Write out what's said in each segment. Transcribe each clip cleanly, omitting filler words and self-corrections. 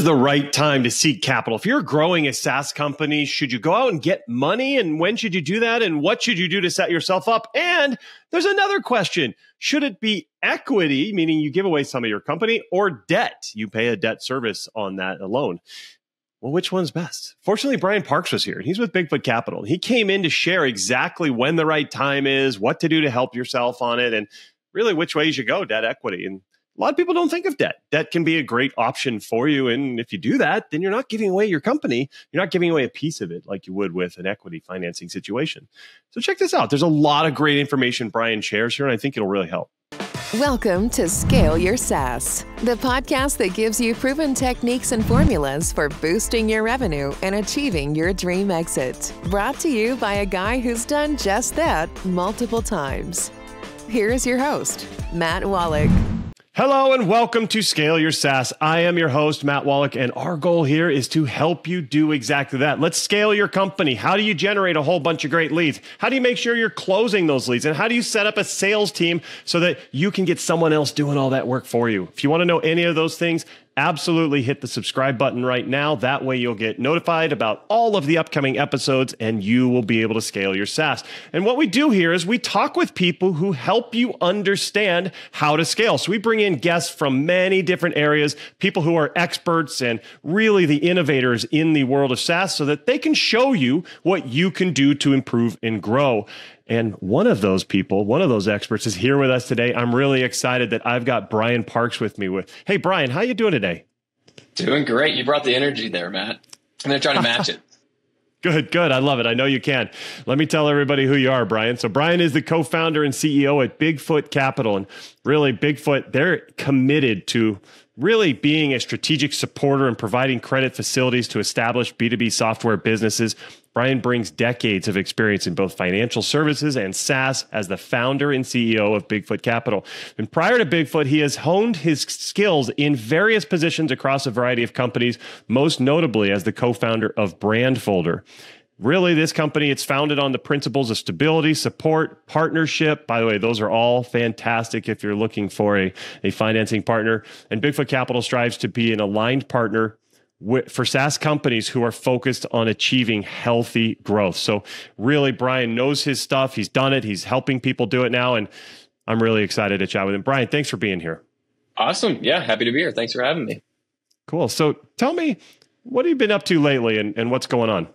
is the right time to seek capital? If you're growing a SaaS company, should you go out and get money? And when should you do that? And what should you do to set yourself up? And there's another question. Should it be equity, meaning you give away some of your company, or debt? You pay a debt service on that alone. Well, which one's best? Fortunately, Brian Parks was here. He's with Bigfoot Capital. He came in to share exactly when the right time is, what to do to help yourself on it, and really which way you should go, debt, equity. And a lot of people don't think of debt. Debt can be a great option for you. And if you do that, then you're not giving away your company. You're not giving away a piece of it like you would with an equity financing situation. So check this out. There's a lot of great information Brian shares here, and I think it'll really help. Welcome to Scale Your SaaS, the podcast that gives you proven techniques and formulas for boosting your revenue and achieving your dream exit. Brought to you by a guy who's done just that multiple times. Here is your host, Matt Wolach. Hello and welcome to Scale Your SaaS. I am your host, Matt Wolach, and our goal here is to help you do exactly that. Let's scale your company. How do you generate a whole bunch of great leads? How do you make sure you're closing those leads? And how do you set up a sales team so that you can get someone else doing all that work for you? If you want to know any of those things, absolutely hit the subscribe button right now. That way you'll get notified about all of the upcoming episodes and you will be able to scale your SaaS. And what we do here is we talk with people who help you understand how to scale. So we bring in guests from many different areas, people who are experts and really the innovators in the world of SaaS so that they can show you what you can do to improve and grow. And one of those people, one of those experts is here with us today. I'm really excited that I've got Brian Parks with me. Hey, Brian, how you doing today? Doing great. You brought the energy there, Matt. I'm going to try to match it. Good. I love it. I know you can. Let me tell everybody who you are, Brian. So Brian is the co-founder and CEO at Bigfoot Capital. And really, Bigfoot, they're committed to really being a strategic supporter and providing credit facilities to established B2B software businesses. Brian brings decades of experience in both financial services and SaaS as the founder and CEO of Bigfoot Capital. And prior to Bigfoot, he has honed his skills in various positions across a variety of companies, most notably as the co-founder of Brandfolder. Really, this company, it's founded on the principles of stability, support, partnership. By the way, those are all fantastic if you're looking for a financing partner. And Bigfoot Capital strives to be an aligned partner for SaaS companies who are focused on achieving healthy growth. So really, Brian knows his stuff. He's done it. He's helping people do it now. And I'm really excited to chat with him. Brian, thanks for being here. Awesome. Yeah, happy to be here. Thanks for having me. Cool. So tell me, what have you been up to lately and what's going on?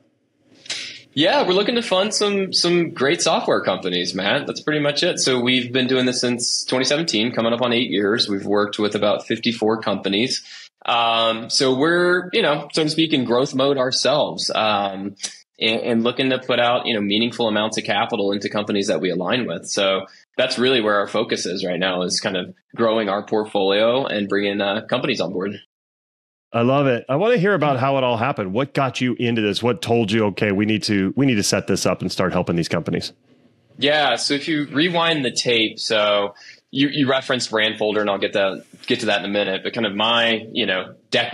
Yeah, we're looking to fund some great software companies, Matt. That's pretty much it. So we've been doing this since 2017, coming up on 8 years. We've worked with about 54 companies. So we're, so to speak, in growth mode ourselves, and looking to put out, meaningful amounts of capital into companies that we align with. So that's really where our focus is right now, is kind of growing our portfolio and bringing companies on board. I love it. I want to hear about how it all happened. What got you into this? What told you, okay, we need to set this up and start helping these companies? Yeah. So if you rewind the tape, so you referenced Brandfolder, and I'll get to that in a minute, but kind of my,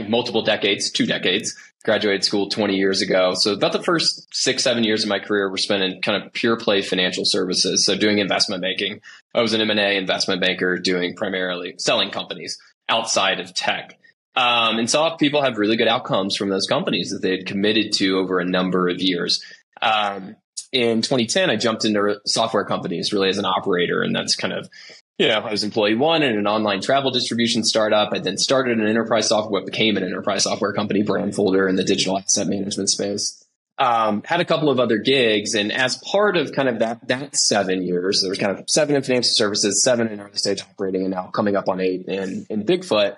multiple decades, 2 decades, graduated school 20 years ago. So about the first 6-7 years of my career were spent in kind of pure play financial services. So doing investment banking. I was an M&A investment banker doing primarily selling companies outside of tech. And saw people have really good outcomes from those companies that they had committed to over a number of years. In 2010, I jumped into software companies really as an operator. And that's kind of, I was employee one in an online travel distribution startup. I then started an enterprise software, became an enterprise software company, Brandfolder, in the digital asset management space. Had a couple of other gigs. And as part of kind of that 7 years, there was kind of 7 in financial services, 7 in early stage operating, and now coming up on 8 in Bigfoot.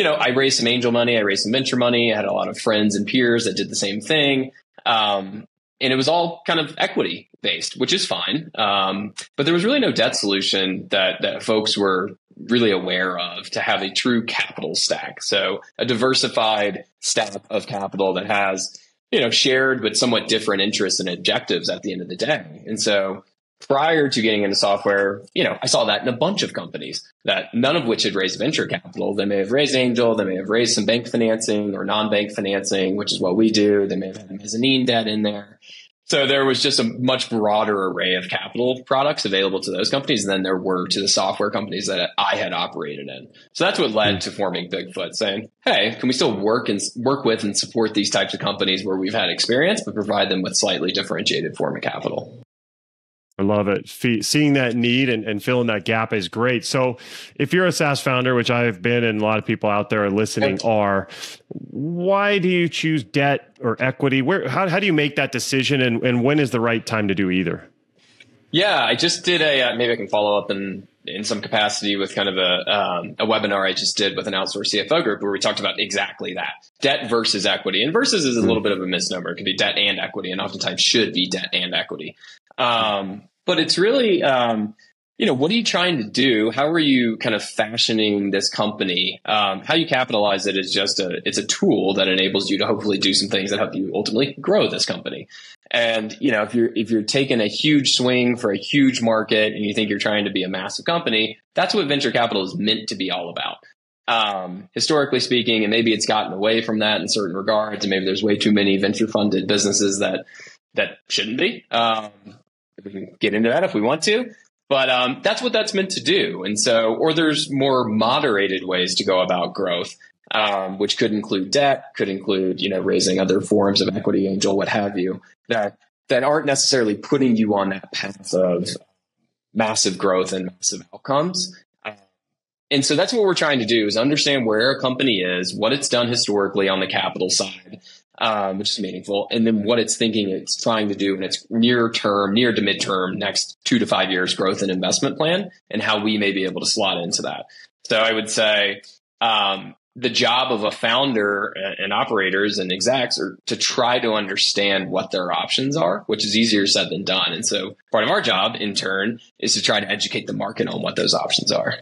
I raised some angel money. I raised some venture money. I had a lot of friends and peers that did the same thing. And it was all kind of equity based, which is fine. But there was really no debt solution that folks were really aware of to have a true capital stack. So a diversified stack of capital that has, shared but somewhat different interests and objectives at the end of the day. And so prior to getting into software, I saw that in a bunch of companies, that none of which had raised venture capital. They may have raised angel, they may have raised some bank financing or non-bank financing, which is what we do. They may have had mezzanine debt in there. So there was just a much broader array of capital products available to those companies than there were to the software companies that I had operated in. So that's what led to forming Bigfoot, saying, hey, can we still work with and support these types of companies where we've had experience, but provide them with slightly differentiated form of capital? I love it. Seeing that need and filling that gap is great. So if you're a SaaS founder, which I've been and a lot of people out there are listening are, why do you choose debt or equity? How do you make that decision, and when is the right time to do either? Yeah, I just did maybe I can follow up in some capacity with kind of a webinar I just did with an outsourced CFO group where we talked about exactly that, debt versus equity. And versus is a little bit of a misnomer. It could be debt and equity, and oftentimes should be debt and equity. But it's really, what are you trying to do? How are you kind of fashioning this company? How you capitalize it is it's a tool that enables you to hopefully do some things that help you ultimately grow this company. And, if you're taking a huge swing for a huge market and you think you're trying to be a massive company, that's what venture capital is meant to be all about. Historically speaking, and maybe it's gotten away from that in certain regards, and maybe there's way too many venture funded businesses that shouldn't be. We can get into that if we want to, but that's what that's meant to do. And so, or there's more moderated ways to go about growth, which could include debt, could include, raising other forms of equity, angel, what have you, that aren't necessarily putting you on that path of massive growth and massive outcomes. And so that's what we're trying to do, is understand where a company is, what it's done historically on the capital side, which is meaningful, and then what it's thinking it's trying to do in its near to midterm, next 2 to 5 years growth and investment plan, and how we may be able to slot into that. So I would say the job of a founder and operators and execs are to try to understand what their options are, which is easier said than done. And so part of our job, in turn, is to try to educate the market on what those options are.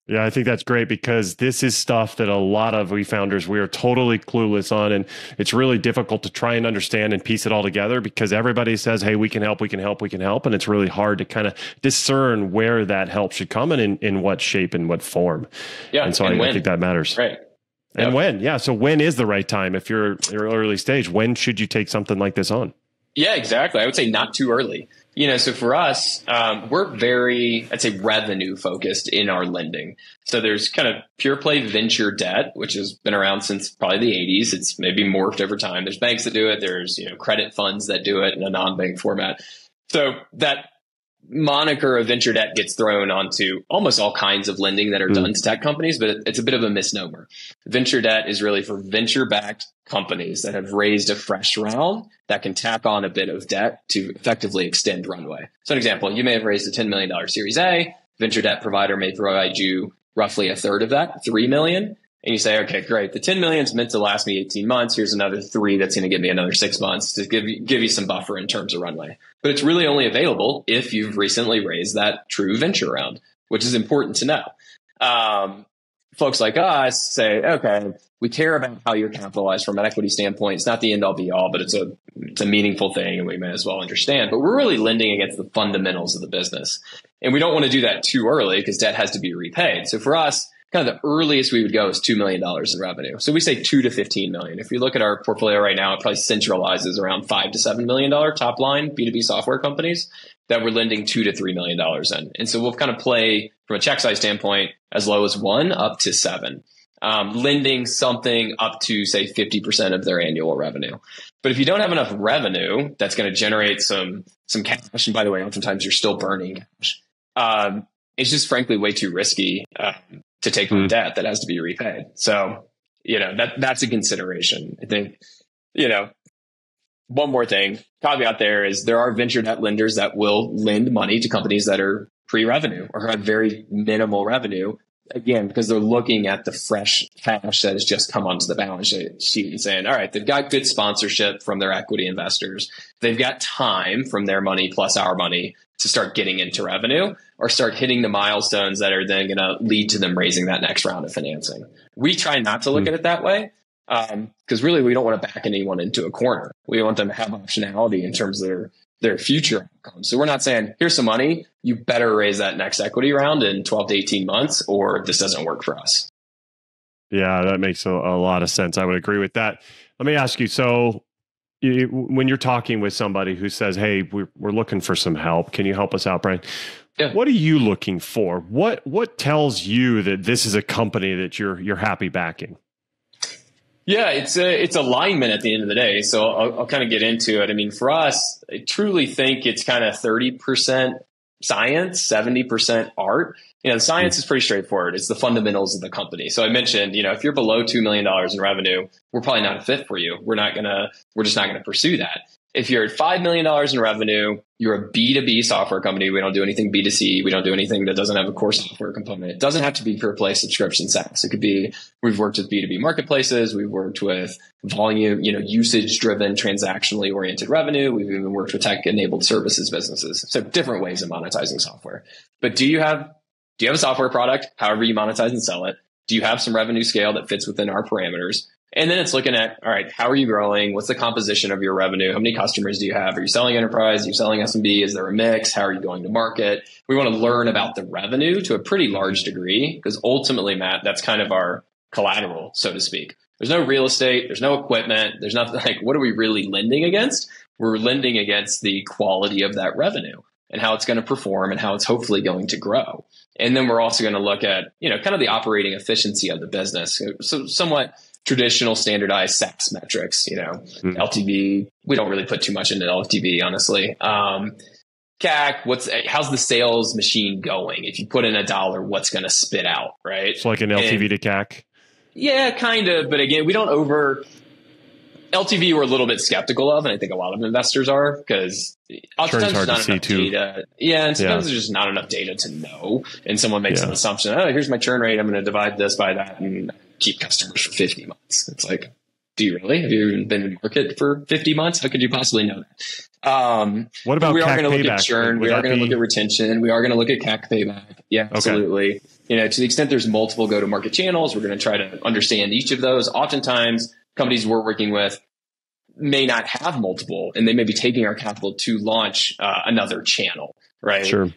Yeah, I think that's great, because this is stuff that a lot of we founders, we are totally clueless on. And it's really difficult to try and understand and piece it all together, because everybody says, hey, we can help, we can help, we can help. And it's really hard to kind of discern where that help should come and in what shape and what form. Yeah. And so I think that matters. Right. And when? Yeah. So when is the right time? If you're early stage, when should you take something like this on? Yeah, exactly. I would say not too early. So for us, we're very, I'd say, revenue focused in our lending. So there's kind of pure play venture debt, which has been around since probably the 80s. It's maybe morphed over time. There's banks that do it. There's, credit funds that do it in a non-bank format. So that moniker of venture debt gets thrown onto almost all kinds of lending that are done to tech companies, but it's a bit of a misnomer. Venture debt is really for venture-backed companies that have raised a fresh round that can tack on a bit of debt to effectively extend runway. So an example, you may have raised a $10 million Series A. Venture debt provider may provide you roughly a third of that, $3 million. And you say, okay, great. The 10 million is meant to last me 18 months. Here's another 3 that's going to give me another 6 months to give you some buffer in terms of runway. But it's really only available if you've recently raised that true venture round, which is important to know. Folks like us say, okay, we care about how you're capitalized from an equity standpoint. It's not the end all be all, but it's a meaningful thing, and we may as well understand. But we're really lending against the fundamentals of the business. And we don't want to do that too early, because debt has to be repaid. So for us, kind of the earliest we would go is $2 million in revenue. So we say 2 to 15 million. If you look at our portfolio right now, it probably centralizes around $5 to $7 million top line B2B software companies that we're lending $2 to $3 million in. And so we'll kind of play from a check size standpoint as low as 1 up to 7, lending something up to say 50% of their annual revenue. But if you don't have enough revenue that's going to generate some cash, and by the way, oftentimes you're still burning cash, it's just frankly way too risky to take on debt that has to be repaid. So, that's a consideration. I think, one more thing, caveat there is there are venture debt lenders that will lend money to companies that are pre-revenue or have very minimal revenue. Again, because they're looking at the fresh cash that has just come onto the balance sheet and saying, all right, they've got good sponsorship from their equity investors. They've got time from their money plus our money to start getting into revenue or start hitting the milestones that are then going to lead to them raising that next round of financing. We try not to look at it that way because really we don't want to back anyone into a corner. We want them to have optionality in terms of their future outcomes. So we're not saying, here's some money, you better raise that next equity round in 12 to 18 months or this doesn't work for us. Yeah, that makes a lot of sense. I would agree with that. Let me ask you, so when you're talking with somebody who says, "Hey, we're looking for some help. Can you help us out, Brian?" Yeah. What are you looking for? What tells you that this is a company that you're happy backing? Yeah, it's alignment at the end of the day. So I'll kind of get into it. I mean, for us, I truly think it's kind of 30% science, 70% art. The science is pretty straightforward. It's the fundamentals of the company. So I mentioned, if you're below $2 million in revenue, we're probably not a fit for you. We're just not going to pursue that. If you're at $5 million in revenue, you're a B2B software company. We don't do anything B2C. We don't do anything that doesn't have a core software component. It doesn't have to be pure play subscription SaaS. It could be, we've worked with B2B marketplaces. We've worked with volume, usage driven, transactionally oriented revenue. We've even worked with tech enabled services businesses. So different ways of monetizing software. But do you have a software product, however you monetize and sell it? Do you have some revenue scale that fits within our parameters? And then it's looking at, all right, how are you growing? What's the composition of your revenue? How many customers do you have? Are you selling enterprise? Are you selling SMB? Is there a mix? How are you going to market? We want to learn about the revenue to a pretty large degree, because ultimately, Matt, that's kind of our collateral, so to speak. There's no real estate. There's no equipment. There's nothing like, what are we really lending against? We're lending against the quality of that revenue and how it's going to perform and how it's hopefully going to grow. And then we're also going to look at, kind of the operating efficiency of the business. So somewhat traditional standardized SaaS metrics, LTV. We don't really put too much into LTV, honestly. CAC, how's the sales machine going? If you put in $1, what's going to spit out, right? It's like an LTV to CAC. Yeah, kind of. But again, we don't LTV we're a little bit skeptical of, and I think a lot of investors are, because oftentimes there's not enough data. Yeah, and sometimes there's just not enough data to know. And someone makes an assumption, oh, here's my churn rate. I'm going to divide this by that and keep customers for 50 months. It's like, do you really? Have you been in market for 50 months? How could you possibly know that? What about we are CAC going to look payback? At churn. We are going to look at retention. We are going to look at CAC payback. Yeah, absolutely. Okay. To the extent there's multiple go-to-market channels, we're going to try to understand each of those. Oftentimes, companies we're working with may not have multiple, and they may be taking our capital to launch another channel, right? Sure.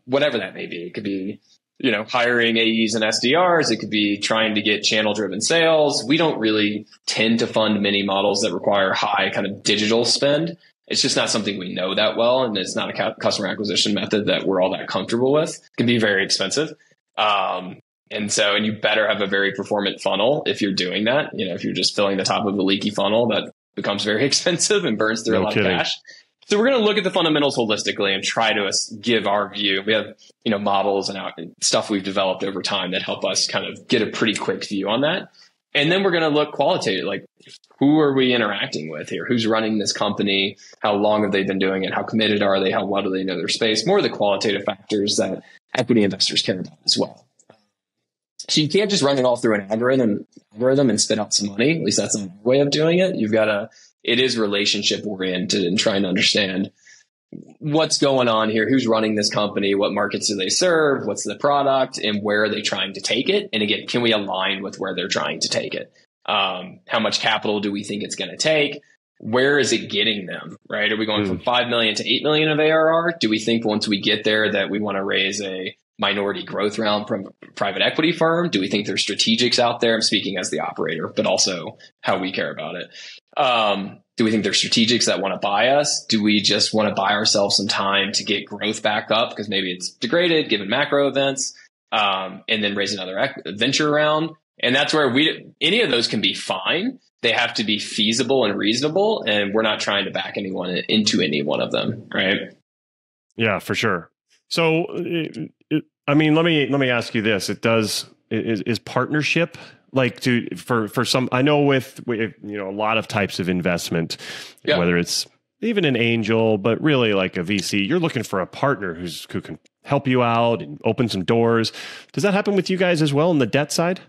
Whatever that may be. It could be, hiring AEs and SDRs. It could be trying to get channel driven sales. We don't really tend to fund many models that require high kind of digital spend. It's just not something we know that well. And it's not a customer acquisition method that we're all that comfortable with. It can be very expensive. And you better have a very performant funnel if you're doing that. If you're just filling the top of a leaky funnel, that becomes very expensive and burns through a lot of cash. So we're going to look at the fundamentals holistically and try to give our view. We have, models and stuff we've developed over time that help us kind of get a pretty quick view on that. And then we're going to look qualitative, like who are we interacting with here? Who's running this company? How long have they been doing it? How committed are they? How well do they know their space? More of the qualitative factors that equity investors care about as well. So you can't just run it all through an algorithm and spit out some money. At least that's not our way of doing it. It is relationship oriented and trying to understand what's going on here, who's running this company, what markets do they serve, what's the product, and where are they trying to take it? And again, can we align with where they're trying to take it? How much capital do we think it's going to take? Where is it getting them, right? Are we going from 5 million to 8 million of ARR? Do we think once we get there that we want to raise a minority growth round from a private equity firm? Do we think there's strategics out there? I'm speaking as the operator, but also how we care about it. Do we think there's strategics that want to buy us? Do we just want to buy ourselves some time to get growth back up because maybe it's degraded given macro events, and then raise another venture round? And that's where any of those can be fine. They have to be feasible and reasonable, and we're not trying to back anyone into any one of them, right? Yeah, for sure. So, let me ask you this: is partnership for some? I know with a lot of types of investment, whether it's even an angel, but really like a VC, you're looking for a partner who can help you out and open some doors. Does that happen with you guys as well on the debt side?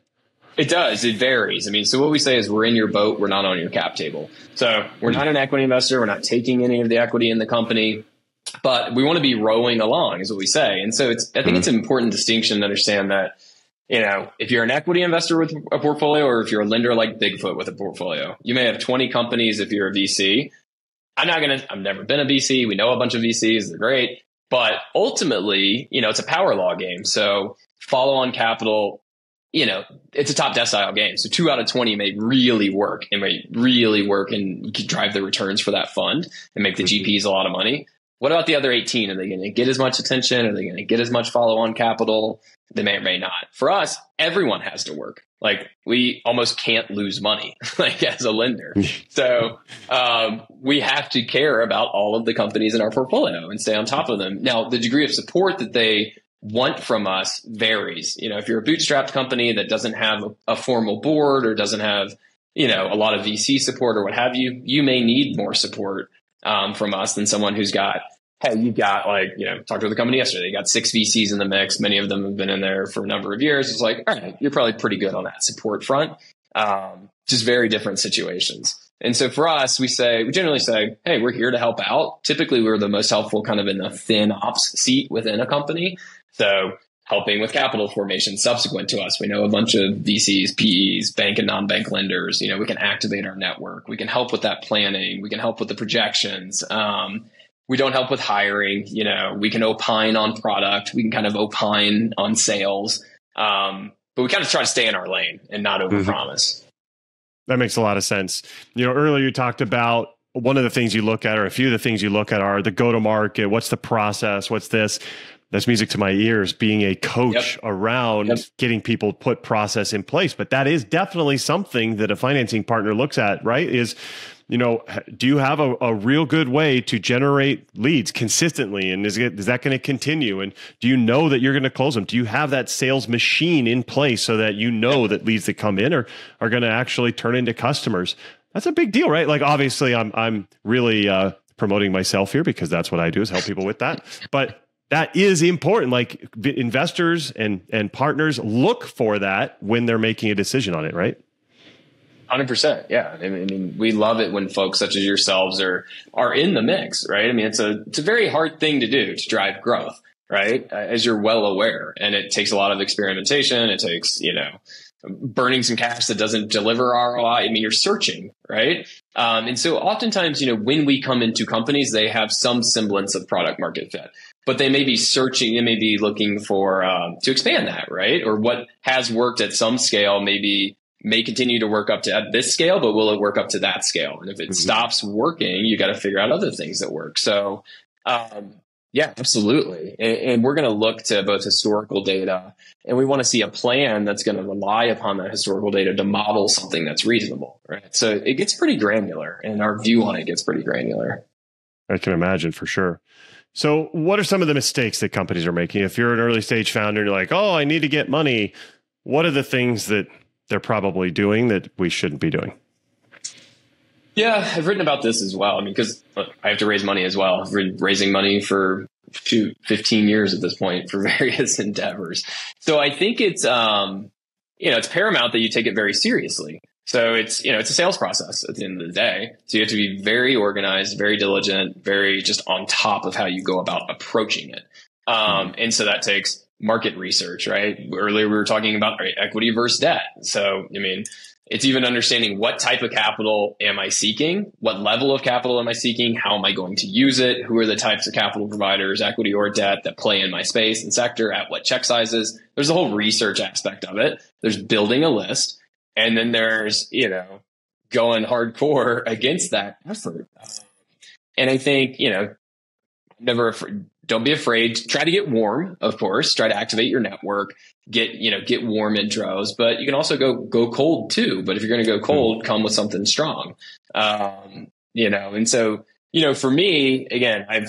It does. It varies. So what we say is we're in your boat. We're not on your cap table. So we're not an equity investor. We're not taking any of the equity in the company, but we want to be rowing along is what we say. And so I think it's an important distinction to understand that, if you're an equity investor with a portfolio, or if you're a lender like Bigfoot with a portfolio, you may have 20 companies if you're a VC. I've never been a VC. We know a bunch of VCs. They're great. But ultimately, it's a power law game. So follow on capital it's a top decile game. So 2 out of 20 may really work and you can drive the returns for that fund and make the GPs a lot of money. What about the other 18? Are they going to get as much attention? Are they going to get as much follow-on capital? They may or may not. For us, everyone has to work. Like, we almost can't lose money, like, as a lender. So we have to care about all of the companies in our portfolio and stay on top of them. Now, the degree of support that they want from us varies. If you're a bootstrapped company that doesn't have a formal board or doesn't have, a lot of VC support or what have you, you may need more support from us than someone who's got, hey, you've got talked to the company yesterday. They got 6 VCs in the mix. Many of them have been in there for a number of years. It's like, all right, you're probably pretty good on that support front. Just very different situations. And so for us, we generally say, hey, we're here to help out. Typically, we're the most helpful kind of in the fin ops seat within a company. So helping with capital formation subsequent to us. We know a bunch of VCs, PEs, bank and non-bank lenders. We can activate our network. We can help with that planning. We can help with the projections. We don't help with hiring. We can opine on product. We can kind of opine on sales. But we kind of try to stay in our lane and not overpromise. That makes a lot of sense. Earlier you talked about one of the things you look at, or a few of the things you look at, are the go-to-market. What's the process? What's this? That's music to my ears, being a coach around getting people put process in place. But that is definitely something that a financing partner looks at, right? Is, do you have a real good way to generate leads consistently? And is that going to continue? And do you know that you're going to close them? Do you have that sales machine in place so that that leads that come in are going to actually turn into customers? That's a big deal, right? Like, obviously I'm really promoting myself here because that's what I do, is help people with that. But that is important. Like, investors and partners look for that when they're making a decision on it, right? 100%. Yeah. I mean, we love it when folks such as yourselves are in the mix, right? I mean, it's a very hard thing to do, to drive growth, right? As you're well aware. And it takes a lot of experimentation. It takes, burning some cash that doesn't deliver ROI. I mean, you're searching, right? And so oftentimes, when we come into companies, they have some semblance of product market fit. But they may be searching, they may be looking for to expand that, right? Or what has worked at some scale may continue to work up to at this scale, but will it work up to that scale? And if it stops working, you got to figure out other things that work. So, yeah, absolutely. And we're going to look to both historical data, and we want to see a plan that's going to rely upon that historical data to model something that's reasonable, right? So it gets pretty granular, and our view on it gets pretty granular. I can imagine, for sure. So what are some of the mistakes that companies are making? If you're an early stage founder and you're like, oh, I need to get money, what are the things that they're probably doing that we shouldn't be doing? Yeah, I've written about this as well. I mean, because I have to raise money as well. I've been raising money for 15 years at this point for various endeavors. So I think it's, it's paramount that you take it very seriously. So it's a sales process at the end of the day. So you have to be very organized, very diligent, very just on top of how you go about approaching it. And so that takes market research, right? Earlier we were talking about equity versus debt. So, I mean, it's even understanding what type of capital am I seeking? What level of capital am I seeking? How am I going to use it? Who are the types of capital providers, equity or debt, that play in my space and sector at what check sizes? There's a whole research aspect of it. There's building a list. And then there's, going hardcore against that effort. And I think, don't be afraid. Try to get warm, of course. Try to activate your network. Get warm intros. But you can also go cold too. But if you're going to go cold, come with something strong. And so, for me, again, I've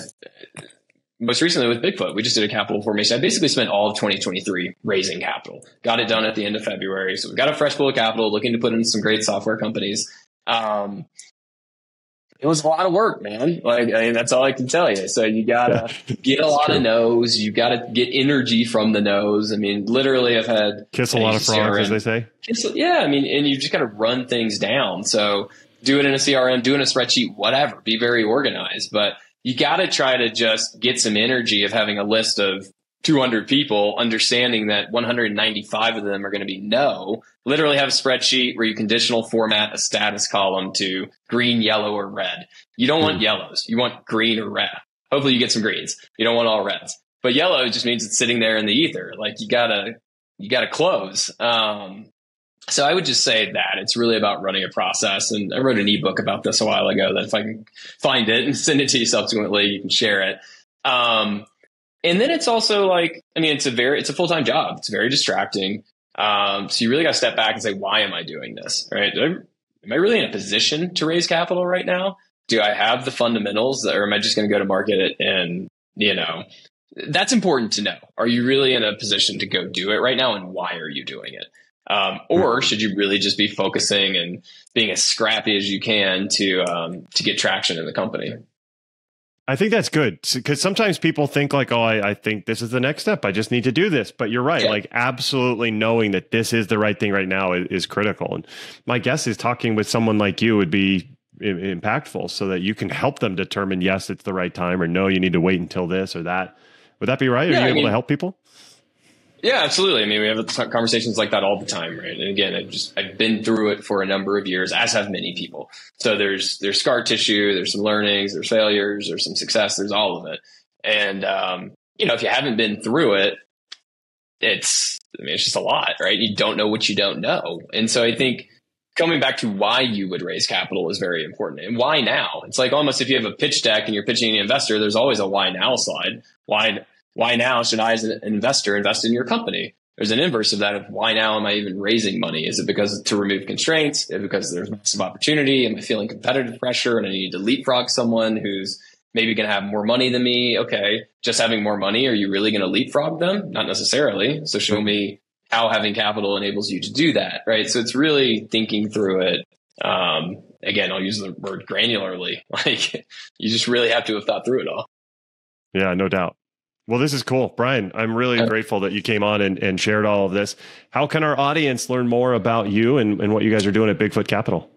most recently with Bigfoot, we just did a capital formation. I basically spent all of 2023 raising capital. Got it done at the end of February. So we've got a fresh pool of capital, looking to put in some great software companies. It was a lot of work, man. That's all I can tell you. So you gotta get a lot of no's. You gotta get energy from the no's. I mean, literally, I've had kiss a lot of frogs, as they say. And you just gotta run things down. So do it in a CRM, do it in a spreadsheet, whatever. Be very organized, but you got to try to just get some energy of having a list of 200 people, understanding that 195 of them are going to be no. Literally have a spreadsheet where you conditional format a status column to green, yellow, or red. You don't want yellows. You want green or red. Hopefully you get some greens. You don't want all reds. But yellow just means it's sitting there in the ether. Like you you got to close. So I would just say that it's really about running a process. And I wrote an ebook about this a while ago that if I can find it and send it to you subsequently, you can share it. And then it's also like, I mean, it's a full-time job. It's very distracting. So you really got to step back and say, why am I doing this? Right? Am I really in a position to raise capital right now? Do I have the fundamentals, or am I just going to go to market and, that's important to know. Are you really in a position to go do it right now? And why are you doing it? Or should you really just be focusing and being as scrappy as you can to get traction in the company? I think that's good, because sometimes people think like, oh, I think this is the next step. I just need to do this. But you're right. Yeah. Like absolutely knowing that this is the right thing right now is critical. And my guess is talking with someone like you would be impactful so that you can help them determine, yes, it's the right time, or no, you need to wait until this or that. Would that be right? Are you able to help people? Yeah, absolutely. I mean, we have conversations like that all the time, right? And again, I've been through it for a number of years, as have many people. So there's scar tissue, there's some learnings, there's failures, there's some success, there's all of it. And if you haven't been through it, it's just a lot, right? You don't know what you don't know. And so I think coming back to why you would raise capital is very important. And why now? It's like almost if you have a pitch deck and you're pitching an investor, there's always a why now slide. Why now should I as an investor invest in your company? There's an inverse of that of why now am I even raising money? Is it because to remove constraints? Is it because there's massive opportunity? Am I feeling competitive pressure and I need to leapfrog someone who's maybe going to have more money than me? Okay, just having more money, are you really going to leapfrog them? Not necessarily. So show me how having capital enables you to do that, right? So it's really thinking through it. Again, I'll use the word granularly. Like you just really have to have thought through it all. Yeah, no doubt. Well, this is cool. Brian, I'm really grateful that you came on and shared all of this. How can our audience learn more about you and what you guys are doing at Bigfoot Capital?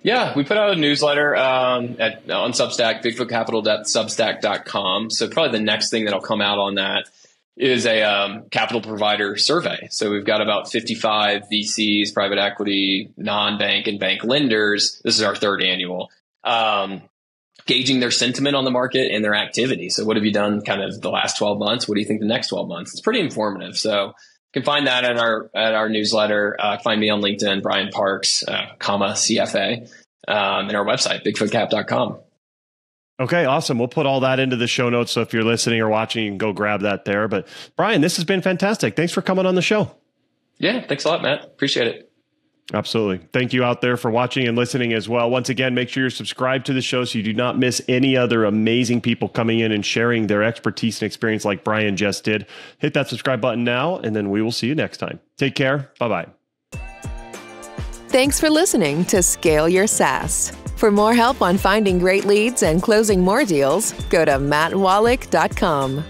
Yeah, we put out a newsletter on Substack, bigfootcapital.substack.com. So probably the next thing that'll come out on that is a capital provider survey. So we've got about 55 VCs, private equity, non-bank and bank lenders. This is our third annual. Gauging their sentiment on the market and their activity. So what have you done kind of the last 12 months? What do you think the next 12 months? It's pretty informative. So you can find that at our newsletter. Find me on LinkedIn, Brian Parks, CFA, and our website, bigfootcap.com. Okay, awesome. We'll put all that into the show notes. So if you're listening or watching, you can go grab that there. But Brian, this has been fantastic. Thanks for coming on the show. Yeah, thanks a lot, Matt. Appreciate it. Absolutely. Thank you out there for watching and listening as well. Once again, make sure you're subscribed to the show so you do not miss any other amazing people coming in and sharing their expertise and experience like Brian just did. Hit that subscribe button now, and then we will see you next time. Take care. Bye-bye. Thanks for listening to Scale Your SaaS. For more help on finding great leads and closing more deals, go to mattwolach.com.